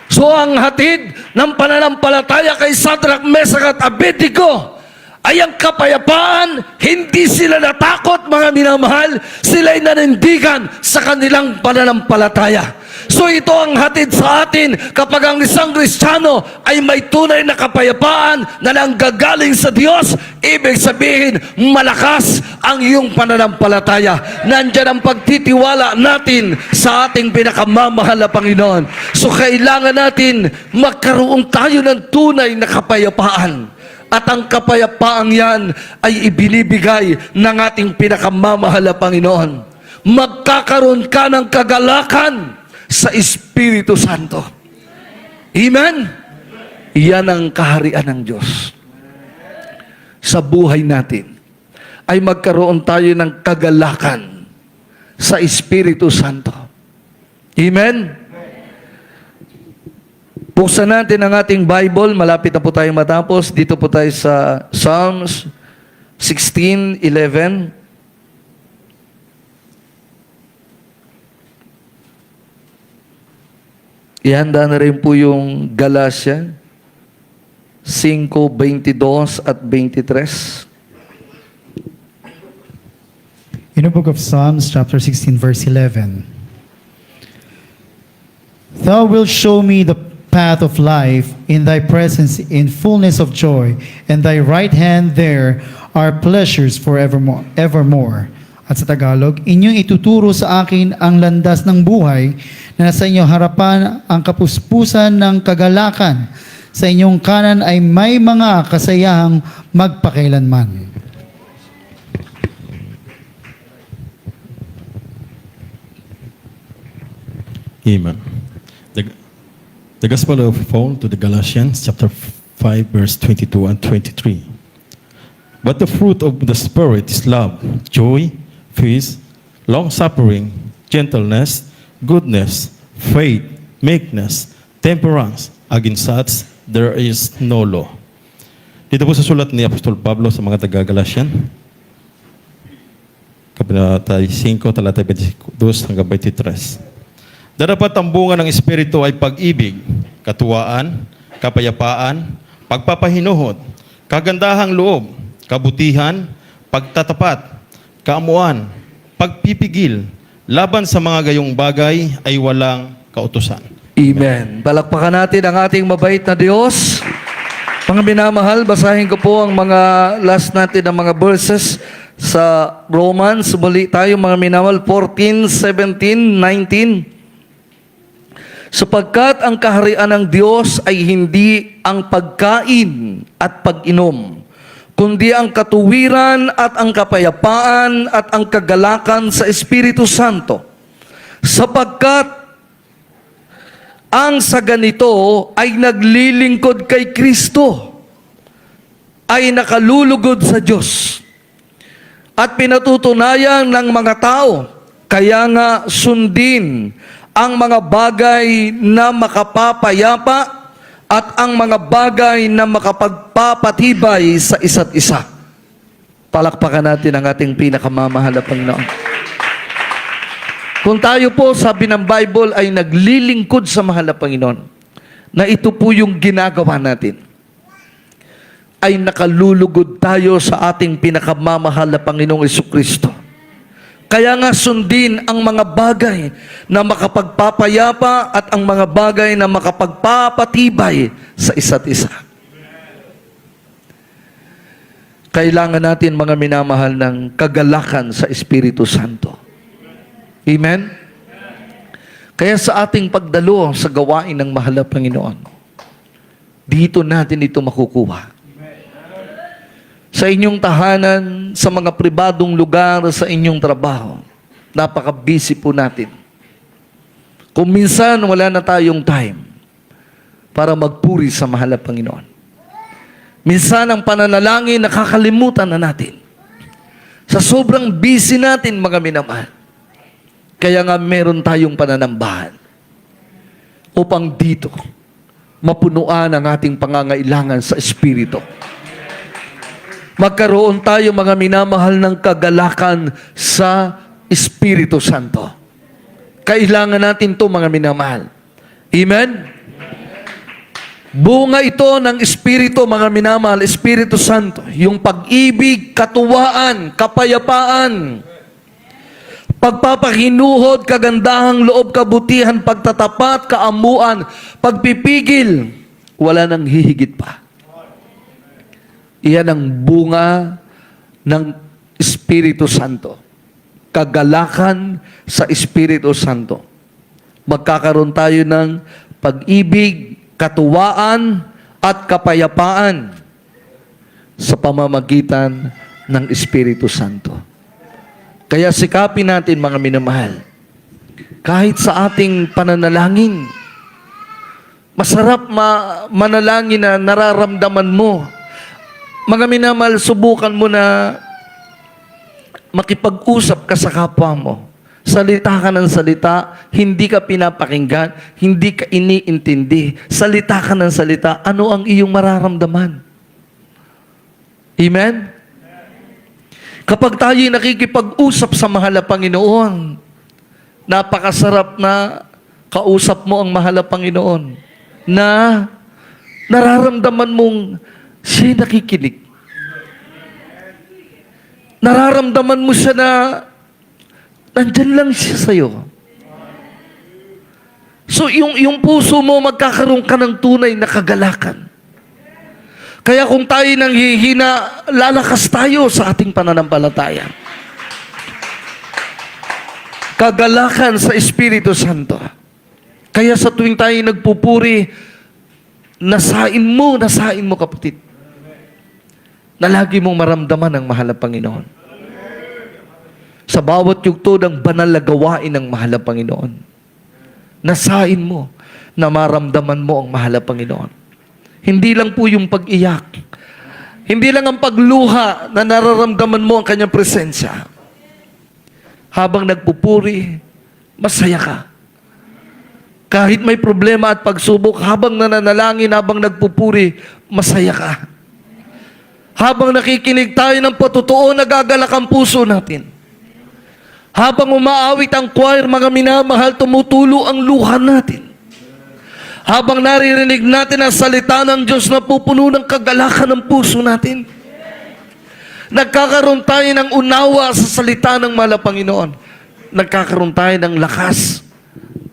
So ang hatid ng pananampalataya kay Sadrach, Mesach at Abednego ay ang kapayapaan. Hindi sila natakot, mga minamahal. Sila'y nanindigan sa kanilang pananampalataya. So ito ang hatid sa atin kapag ang isang Kristiyano ay may tunay na kapayapaan na nanggagaling sa Diyos. Ibig sabihin, malakas ang iyong pananampalataya. Nandyan ang pagtitiwala natin sa ating pinakamamahal na Panginoon. So kailangan natin magkaroon tayo ng tunay na kapayapaan. At ang kapayapaang yan ay ibinibigay ng ating pinakamamahal na Panginoon. Magkakaroon ka ng kagalakan sa Espiritu Santo. Amen? Yan ang kaharian ng Diyos. Sa buhay natin, ay magkaroon tayo ng kagalakan sa Espiritu Santo. Amen? Buksan natin ang ating Bible. Malapit na po tayo matapos. Dito po tayo sa Psalms 16:11. Ihanda na rin po yung Galatia 5:22 at 23. In the book of Psalms, chapter 16, verse 11. Thou wilt show me the path of life, in thy presence in fullness of joy, and thy right hand there are pleasures forevermore. Evermore. At sa Tagalog, inyong ituturo sa akin ang landas ng buhay, na sa inyong harapan ang kapuspusan ng kagalakan. Sa inyong kanan ay may mga kasayahang magpakailanman. Amen. The Gospel of Paul to the Galatians, chapter 5, verse 22 and 23. But the fruit of the Spirit is love, joy, peace, long-suffering, gentleness, goodness, faith, meekness, temperance. Against such, there is no law. Dito po sa sulat ni Apostol Pablo sa mga taga-Galatian, Kabanata 5, talata 22 hanggang 23. Darapat ang bunga ng Espiritu ay pag-ibig, katuwaan, kapayapaan, pagpapahinuhod, kagandahang loob, kabutihan, pagtatapat, kaamuan, pagpipigil, laban sa mga gayong bagay ay walang kautusan. Amen. Palakpakan natin ang ating mabait na Diyos. Mga minamahal, basahin ko po ang mga last natin ng mga verses sa Romans. Muli tayo, mga minamahal, 14, 17, 19. Sapagkat ang kaharian ng Diyos ay hindi ang pagkain at pag-inom, kundi ang katuwiran at ang kapayapaan at ang kagalakan sa Espiritu Santo. Sapagkat ang sa ganito ay naglilingkod kay Kristo. ay nakalulugod sa Diyos at pinatutunayan ng mga tao. Kaya nga sundin ang mga bagay na makapapayapa at ang mga bagay na makapagpapatibay sa isa't isa. Palakpakan natin ang ating pinakamamahal na Panginoon. Kung tayo po, sabi ng Bible, ay naglilingkod sa mahal na Panginoon, na ito po yung ginagawa natin, ay nakalulugod tayo sa ating pinakamamahal na Panginoong Jesucristo. Kaya nga sundin ang mga bagay na makapagpapayapa at ang mga bagay na makapagpapatibay sa isa't isa. Kailangan natin, mga minamahal, ng kagalakan sa Espiritu Santo. Amen? Kaya sa ating pagdalo sa gawain ng mahal na Panginoon, dito natin ito makukuha. Sa inyong tahanan, sa mga pribadong lugar, sa inyong trabaho, napaka-busy po natin. Kung minsan wala na tayong time para magpuri sa mahal na Panginoon. Minsan ang pananalangin, nakakalimutan na natin. Sa sobrang busy natin, mga minamahal. Kaya nga meron tayong pananambahan upang dito mapunuan ang ating pangangailangan sa Espiritu. Magkaroon tayo, mga minamahal, ng kagalakan sa Espiritu Santo. Kailangan natin to, mga minamahal. Amen? Bunga ito ng Espiritu, mga minamahal, Espiritu Santo. Yung pag-ibig, katuwaan, kapayapaan, pagpapahinuhod, kagandahang loob, kabutihan, pagtatapat, kaamuan, pagpipigil, wala nang hihigit pa. Iyan ang bunga ng Espiritu Santo. Kagalakan sa Espiritu Santo. Magkakaroon tayo ng pag-ibig, katuwaan, at kapayapaan sa pamamagitan ng Espiritu Santo. Kaya sikapin natin, mga minamahal, kahit sa ating pananalangin, masarap manalangin na nararamdaman mo. Mga minamahal, subukan mo na makipag-usap ka sa kapwa mo. Salita ka ng salita, hindi ka pinapakinggan, hindi ka iniintindi. Salita ka ng salita, ano ang iyong mararamdaman? Amen? Kapag tayo'y nakikipag-usap sa mahal na Panginoon, napakasarap na kausap mo ang mahal na Panginoon na nararamdaman mong siya'y nakikinig. Nararamdaman mo siya na nandyan lang siya sa'yo. So, yung puso mo, magkakaroon ka ng tunay na kagalakan. Kaya kung tayo nang hihina, lalakas tayo sa ating pananampalataya. Kagalakan sa Espiritu Santo. Kaya sa tuwing tayo nagpupuri, nasain mo kapatid, na lagi mong maramdaman ang mahal na Panginoon. Sa bawat yugto ng banal na gawain ng mahal na Panginoon, nasain mo na maramdaman mo ang mahal na Panginoon. Hindi lang po yung pag-iyak. Hindi lang ang pagluha na nararamdaman mo ang kanyang presensya. Habang nagpupuri, masaya ka. Kahit may problema at pagsubok, habang nananalangin, habang nagpupuri, masaya ka. Habang nakikinig tayo ng patotoo, nagagalak ang puso natin. Habang umaawit ang choir, mga minamahal, tumutulo ang luha natin. Habang naririnig natin ang salita ng Diyos na pupuno ng kagalakan ng puso natin. Nagkakaroon tayo ng unawa sa salita ng mahal na Panginoon. Nagkakaroon tayo ng lakas.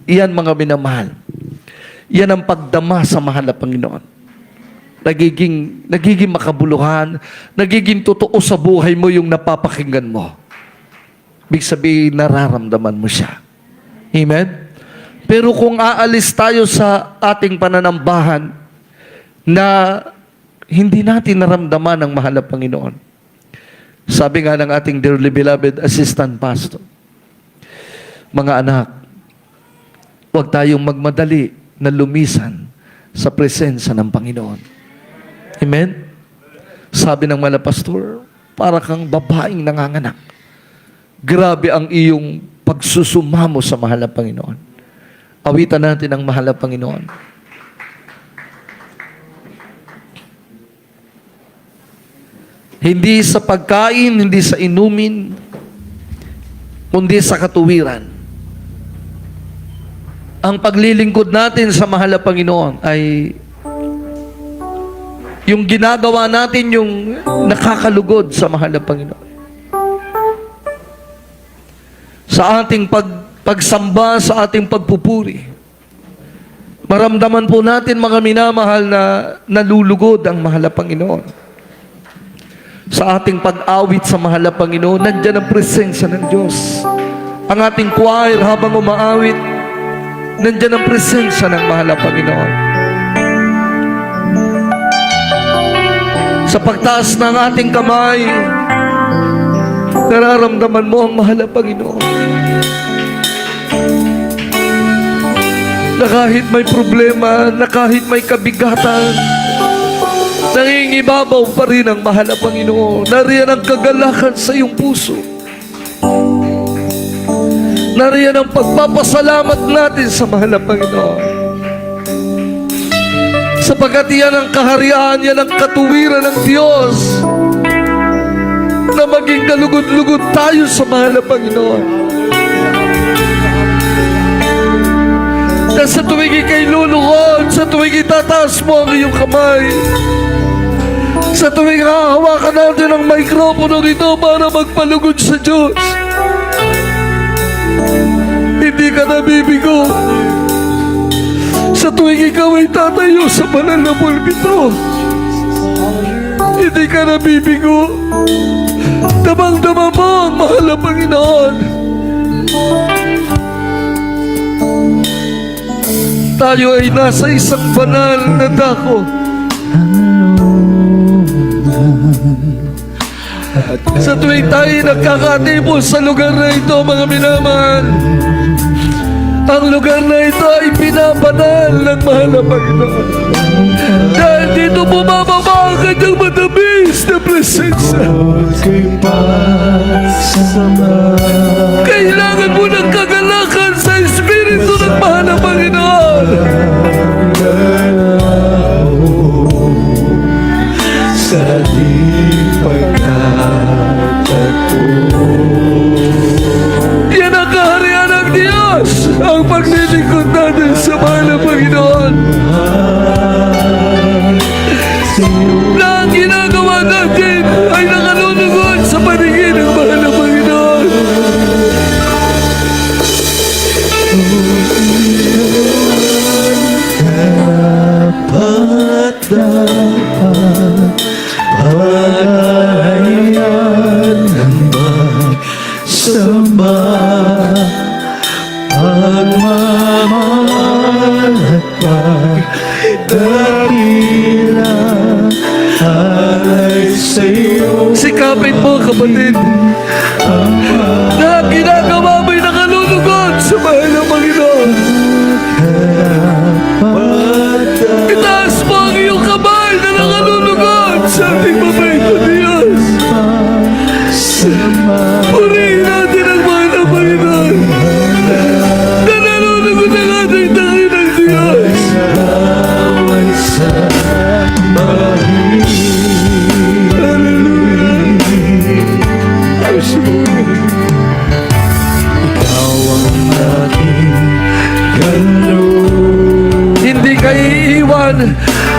Iyan, mga minamahal. Iyan ang pagdama sa mahal na Panginoon. Nagiging makabuluhan, nagiging totoo sa buhay mo yung napapakinggan mo. Ibig sabihin, nararamdaman mo siya. Amen? Pero kung aalis tayo sa ating pananambahan na hindi natin naramdaman ang mahal na Panginoon, sabi nga ng ating dearly beloved assistant pastor, mga anak, huwag tayong magmadali na lumisan sa presensya ng Panginoon. Amen? Sabi ng malapastor, para kang babaeng nanganganak. Grabe ang iyong pagsusumamo sa mahal na Panginoon. Awitan natin ang mahal na Panginoon. Hindi sa pagkain, hindi sa inumin, kundi sa katuwiran. Ang paglilingkod natin sa mahal na Panginoon ay yung ginagawa natin yung nakakalugod sa mahal na Panginoon. Sa ating pagsamba, sa ating pagpupuri, maramdaman po natin mga minamahal na nalulugod ang mahal na Panginoon. Sa ating pag-awit sa mahal na Panginoon, nandiyan ang presensya ng Diyos. Ang ating choir habang umaawit, nandiyan ang presensya ng mahal na Panginoon. Sa pagtaas ng ating kamay, nararamdaman mo ang mahal na Panginoon. Na kahit may problema, na kahit may kabigatan, nangingibabaw pa rin ang mahal na Panginoon. Nariyan ang kagalakan sa iyong puso. Nariyan ang pagpapasalamat natin sa mahal na Panginoon. Sapagkat yan ang kaharian, yan ang katuwiran ng Diyos na maging kalugod-lugod tayo sa mahal na Panginoon. Na sa tuwing ika'y lulukod, sa tuwing itataas mo ang iyong kamay, sa tuwing hahawakan natin ang mikropono rito para magpalugod sa Diyos, hindi ka nabibigo. Sa tuwing ikaw ay tatayo sa banal na pulpito, hindi ka nabibigo. Damang-dama mo ang mahal na Panginoon. Tayo ay nasa isang banal na dako. Sa tuwing tayo nagkakatipon sa lugar na ito, mga minamahal, ang lugar na ito ay pinabanal ng mahal na Panginoon. Dahil dito bumababa ang kanyang matamis na presensya. Kailangan mo ng kagalakan sa Espiritu ng mahal na Panginoon. Sa di pagkatagpo, yan ang kaharian ng Diyos, ang paglilingkod natin sa mahal na Panginoon. Na ang ginagawa natin ay nakalulugod sa paningin ng mahal na Panginoon. Dapat pag-ayan ng magsama, pagmamahal at pagdakila ay sa'yo. Sikapin mo, kapatid, na ginagawa mo'y nakalulugod sa mahal ng Panginoon. Itaas mo ang iyong kamay na nakalulugod sa ating mabait na Diyos. Purihin natin ang mahal ng Panginoon na nalulugod ang ating Panginoon Diyos. Ikaw ang ating hindi ka iiwan,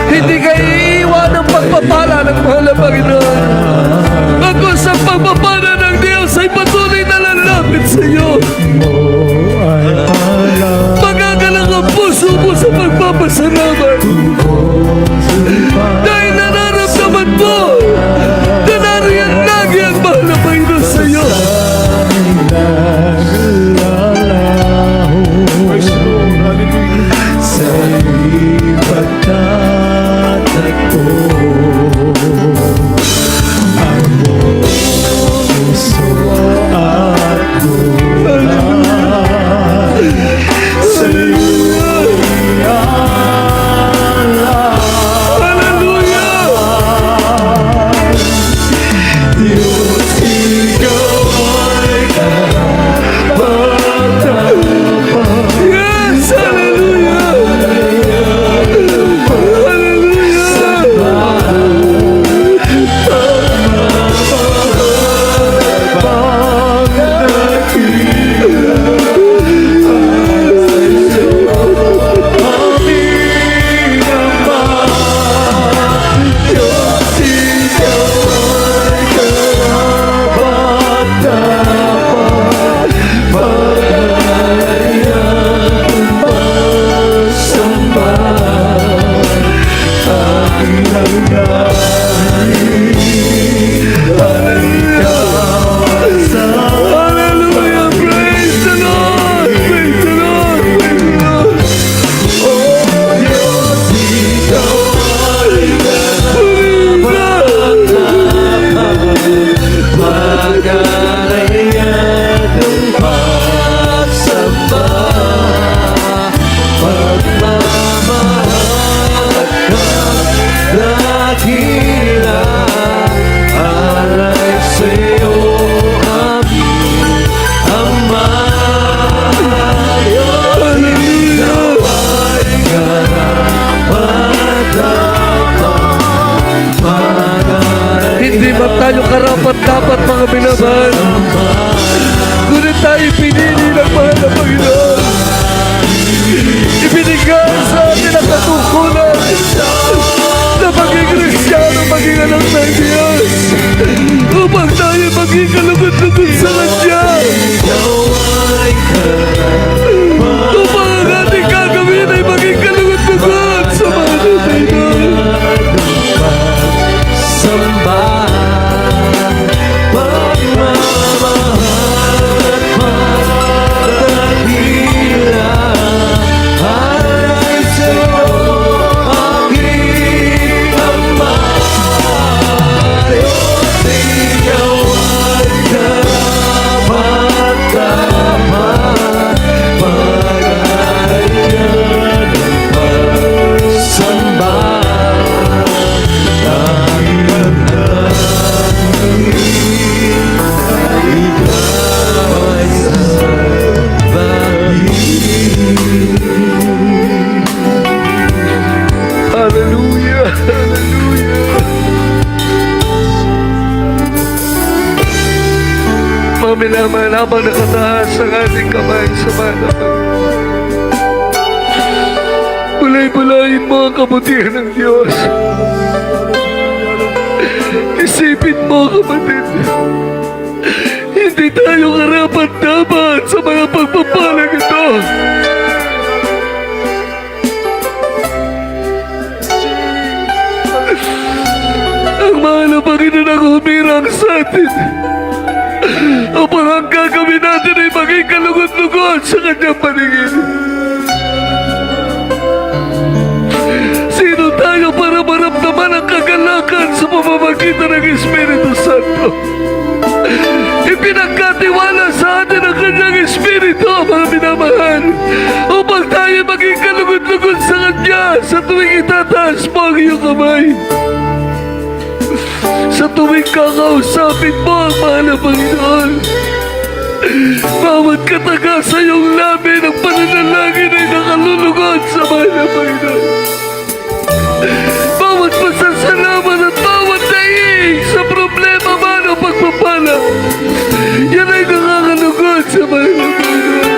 hindi ka iiwan ng pagpapala ng mahal na Panginoon. Bagos ang pagpapala ng Diyos ay patuloy na lalapit sa iyo. Magagalang ang puso mo sa pagpapasalamat. Dahil nararamdaman mo na nariyan lagi ang mahal na Panginoon sa iyo. Sa ipagtatagpo ang puso at buhay sa iyo'y ala. Hallelujah! Hallelujah! Praise the Lord! Praise the Lord! Praise the Lord! Hindi ba tayo karapat-dapat mga binabal? Ngunit tayo pinili ng mahal na Panginoon. Ibinigay sa atin ang katungkulan na maging Kristiyano, maging anak ng Diyos upang tayo maging kalugod-lugod sa Kanya. Upang ang ating gagawin ay maging kalugod-lugod sa mahal na Panginoon. Hallelujah! Hallelujah! Mga minamahal, habang nakataas ang ating kamay sa manapan, bulay-bulayin mo ang kabutihan ng Diyos. Isipin mo, kapatid, hindi tayo karapat-dapat sa mga pagpapalang ito. Ang mahal na Panginoon ang humirang sa atin upang ang gagawin natin ay maging kalugod-lugod sa Kanyang paningin. Sino tayo para maramdaman ang kagalakan sa pamamagitan ng Espiritu Santo? Ipinagkatiwala sa atin ang Kanyang Espiritu, mga minamahal, upang tayo maging kalugod-lugod sa Kanya sa tuwing itataas mo ang iyong kamay. Sa tuwing kakausapin mo ang mahal na Panginoon, bawat kataga sa iyong labi ng pananalangin ay nakalulugod sa mahal na Panginoon. Bawat pasasalamat at bawat daig sa problema man o pagpapala, yan ay nakakalugod sa mahal na Panginoon.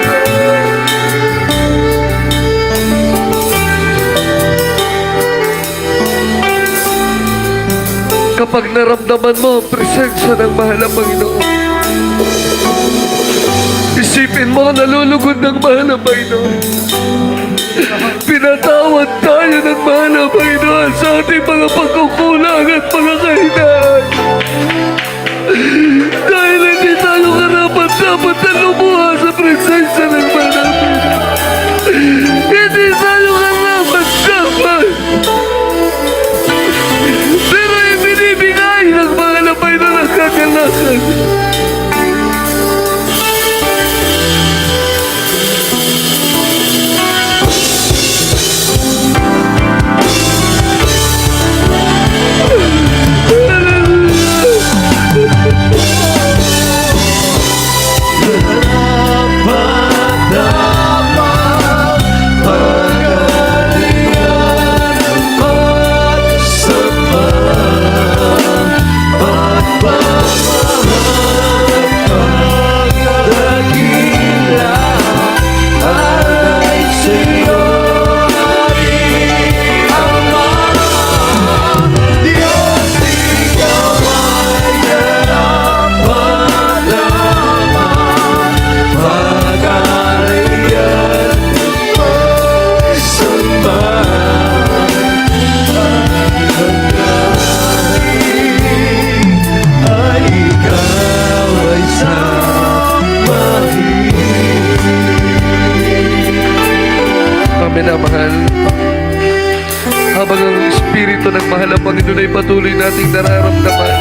Kapag naramdaman mo ang presensya ng mahal na Panginoon, isipin mo nalulugod ng mahal na Panginoon. Pinatawad tayo ng mahal na Panginoon sa ating mga pagkukulang at mga kahinaan. Dahil hindi tayo karapat-dapat na lumuha sa presensya ng mahal na Panginoon. Hindi tayo karapat-dapat. Pero ibinibigay ng mahal na Panginoon ang kagalakan. Habang ang Espiritu ng mahal na Panginoon ay patuloy nating nararamdaman.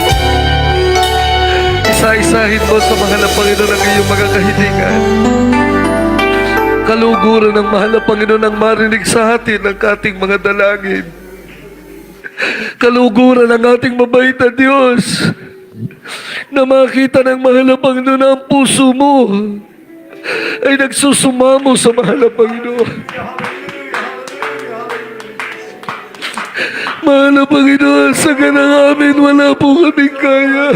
Isa-isahin mo sa mahal na Panginoon ang iyong mga kahilingan. Kaluguran ng mahal na Panginoon ang marinig sa atin ng ating mga dalangin. Kaluguran ng ating mabait na Diyos na makita ng mahal na Panginoon na ang puso mo ay nagsusumamo sa mahal na Panginoon. Mahal na Panginoon, sa ganang amin, wala po kaming kaya.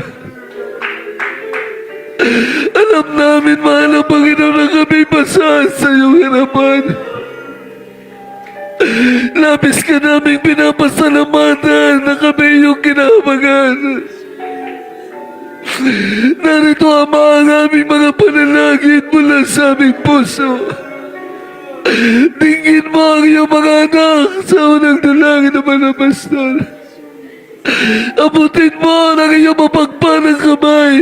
Alam namin, mahal na Panginoon, na kami pasahan sa iyong harapan. Labis ka naming pinapasalamatan na kami iyong kinahabagan. Narito, Ama, ang aming mga panalangin mula sa aming puso. Dinggin mo ang iyong mga anak sa unang dalangin na manapastor. Abutin mo ng iyong mapagpanang kamay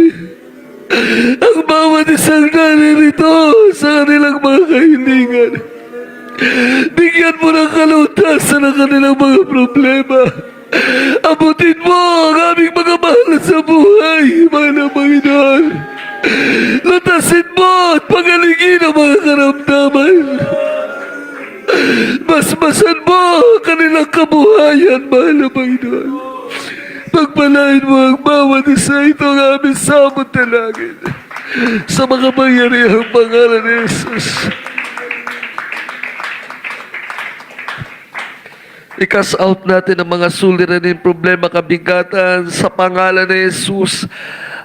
ang bawat isang naririto sa kanilang mga kahilingan. Bigyan mo ng kalutasan ang kanilang mga problema. Abutin mo ang aming mga mahal sa buhay, mahal na Panginoon. Lutasin mo at pagalingin ang mga karamdaman. Basbasan mo ang kanilang kabuhayan, mahal na Panginoon. Pagpalain mo ang bawat isa, ito ang aming samot talangin. Sa mga mangyarihang pangalan ni Jesus. I-cast out natin ang mga suliranin, problema, kabigatan sa pangalan ni Jesus.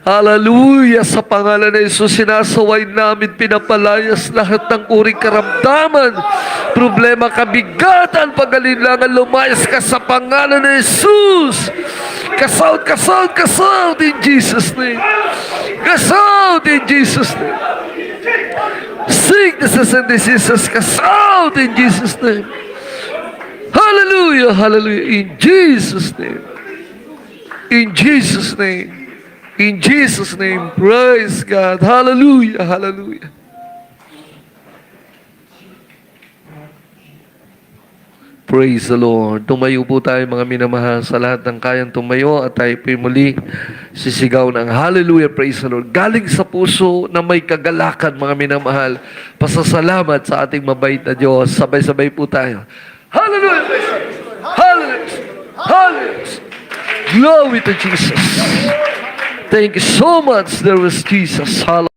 Hallelujah! Sa pangalan ni Jesus, sinasaway namin, pinapalayas lahat ng uring karamdaman, problema, kabigatan, pag-alinlangan, lumayas ka sa pangalan ni Jesus. Cast out, cast out, cast out in Jesus' name. Cast out in Jesus' name. Sicknesses and diseases, cast out in Jesus' name. Hallelujah, hallelujah, in Jesus' name. In Jesus' name. In Jesus' name, praise God. Hallelujah, hallelujah. Praise the Lord. Tumayo po tayo mga minamahal sa lahat ng kayang tumayo at tayo po'y muli sisigaw ng hallelujah, praise the Lord. Galing sa puso na may kagalakan mga minamahal. Pasasalamat sa ating mabait na Diyos. Sabay-sabay po tayo. Hallelujah, praise the Lord. Hallelujah, hallelujah. Glory to Jesus. Thank you so much. There was Jesus. Hallelujah.